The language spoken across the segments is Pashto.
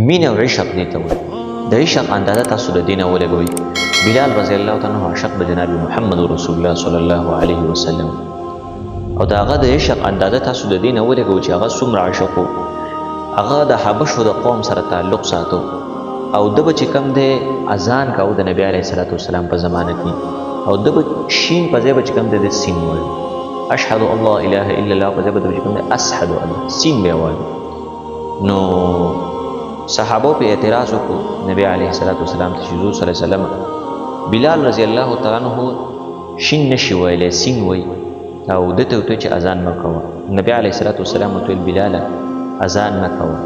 مين او عشق دې ته وایي. د عشق اندازه تاسو د دینه ولګوئ. بلال رضی الله تعالی عنہ عاشق د جناب محمد رسول الله صلی الله علیه وسلم، او دا هغه د عشق اندازه تاسو د دینه ولګوئ چې هغه څومره عاشق و. هغه د حبشو د قوم سره تعلق ساتو، او د به چې کوم دی اذان کاوه د نبی علیه الصلاة والسلام په زمانه کې، او د به شین په ځای به چې کوم دی د سین وایي، اشهد الله اله الا الله په ځای به چې کوم دی اشهد الله سین به وایي. نو صحابه په اعتراض وکړو نبی علیه الصلاة والسلام ته چې حضور صلی الله علیه وسلم بلال رضی الله تعالی عنہ شین نشي ویلی سین وایي، او دته وته چې اذان مه کوه. نبی علیه الصلاة والسلام ورته ویل بلاله اذان مه کوه،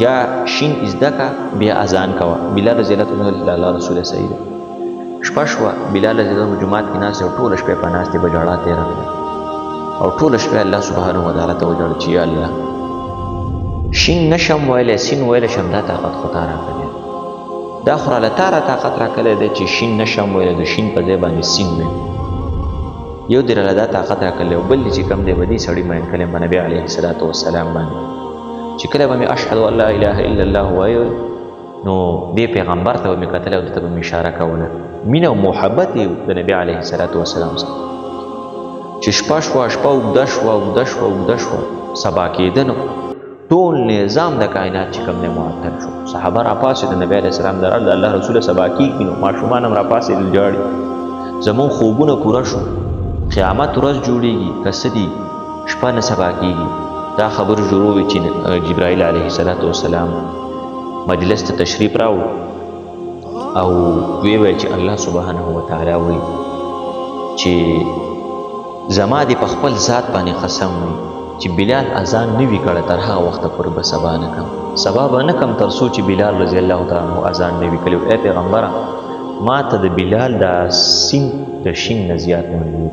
یا شین ازده که بیا اذان کوه. بلال رضی الله تعالی عنہ الله رسول صحیح ده. شپه شوه بلال رضی الله عنه جومات کې ناست او ټوله شپه په ناستې به ژړا تېره کړه، او ټوله شپه الله سبحانه وتعالی ته وژړل چې یا الله شین نشم ویلی سین ویلی شم، دا طاقت خو تا راکړی، دا خو راله تا را طاقت راکړی دی چې شین نشم ویلی د شین په ځای باندې سین ویم. یو دې راله دا طاقت راکړلی، او بل چې کوم دی به دې سړي مین کړی په نبي علیه الصلاة والسلام باندې چې کله به مې اشهد ان لا اله الا الله وایو، نو دې پیغمبر ته به مې کتلی او دته به مې اشاره کوله. مینه او محبت یې د نبي علیه الصلاة والسلام سره چې شپه شوه شپه اوږده شوه اوږده شوه اوږده شوه سبا کېده، نو ټول نظام د کائنات چې کوم دی معطل شو. صحابه راپاڅېدل، نبی علیه السلام د الله رسول سبا کېږي، نو ماشومان هم راپاڅېدل جاړي، زمونږ خوبونه پوره شو، قیامت ورځ جوړېږي که څه دي شپه نه سبا کېږي. دا خبر شروع وي چې جبرائیل علیه الصلاة والسلام مجلس ته تشریف راوړ او وی ویل چې الله سبحانه وتعالی وایي چې زما دې په خپل ذات باندې قسم وي چې بلال اذان نه وي کړی تر هغه وخته پورې به سبا نه کړم، سبا به نه کړم تر څو چې بلال رضی الله تعالی عنه اذان نه وي کړی. ای پیغمبره ما ته د بلال دا سین د شین نه زیات محبوب،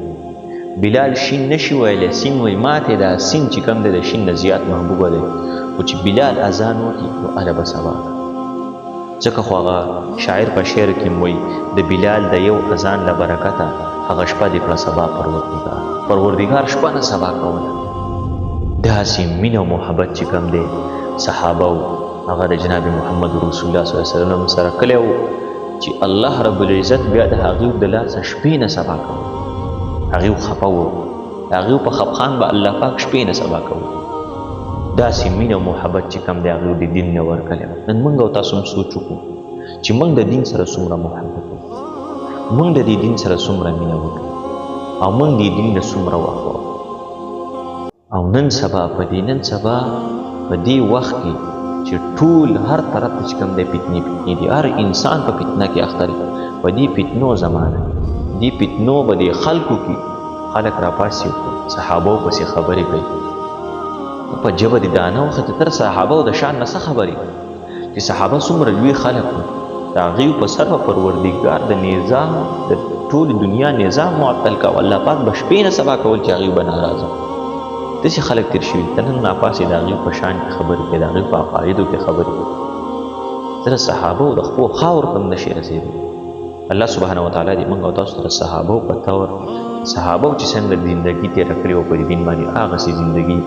بلال شین نشي ویلی سین وایي، ما ته دا سین چې کوم دی د شین نه زیات محبوبه دی، خو چې بلال اذان وکړي نو هله به سبا کړم. ځکه خو هغه شاعر په شعر کې وایي د بلال د یو اذان له برکته هغه شپه دې کړه سبا پروردګار شپه نه سبا کوله. داسې مینه او محبت چې کوم دی صحابه و هغه د جناب محمد رسول الله صلی الله علیه وسلم سره کلی و چې الله رب العزت بیا د هغې د لاسه شپې نه سبا کوه. هغې خفه و، هغې په خفخان به الله پاک شپې نه سبا کوه. داسې مینه او محبت چې کوم دی هغې د دین نه ورکلی و. نن موږ او تاسو هم سوچ وکړو چې موږ د دین سره څومره محبت وکړو، موږ د دې دین سره څومره مینه وکړو، او موږ د دین نه څومره وخت وکړو. او نن سبا په دې وخت کې چې ټول هر طرف ته چې کوم دی فتنې دي، هر انسان په فتنه کې اخته دی. په دې فتنو زمانه دې فتنو به دې خلکو کې خلک راپاسي صحابو پسې خبرې کوي په ژبه د دانه وخت تر صحابو د شان نه څه خبرې چې صحابه څومره لوی خلک وو، د هغې په سر به پروردګار د نظام د ټول دنیا نظام معطل کوه، الله پاک به شپې نه سبا کول چې هغې به ناراضه. داسې خلک تېر شوي ته نن ناپاسې د هغې په شان کې خبرې کوي، د هغې په عقایدو کې خبرې کوي. زه د صحابو د خپلو خاورو ته هم نشي رسېدلی. الله سبحانه وتعالی دې موږ او تاسو ته د صحابو په طور صحابو چې څنګه زندګي تېره کړې وه په دین باندې هغسې زندګي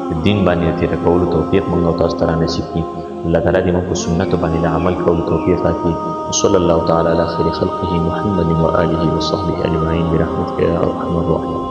په دین باندې د تېره کولو توفیق موږ او تاسو ته رانصیب کړي. الله تعالی دې موږ په سنتو باندې د عمل کولو توفیق راکړي. وصلی الله تعالی علی خیر خلقه محمد و آله وصحبه اجمعین برحمتک یا ارحم الراحمین.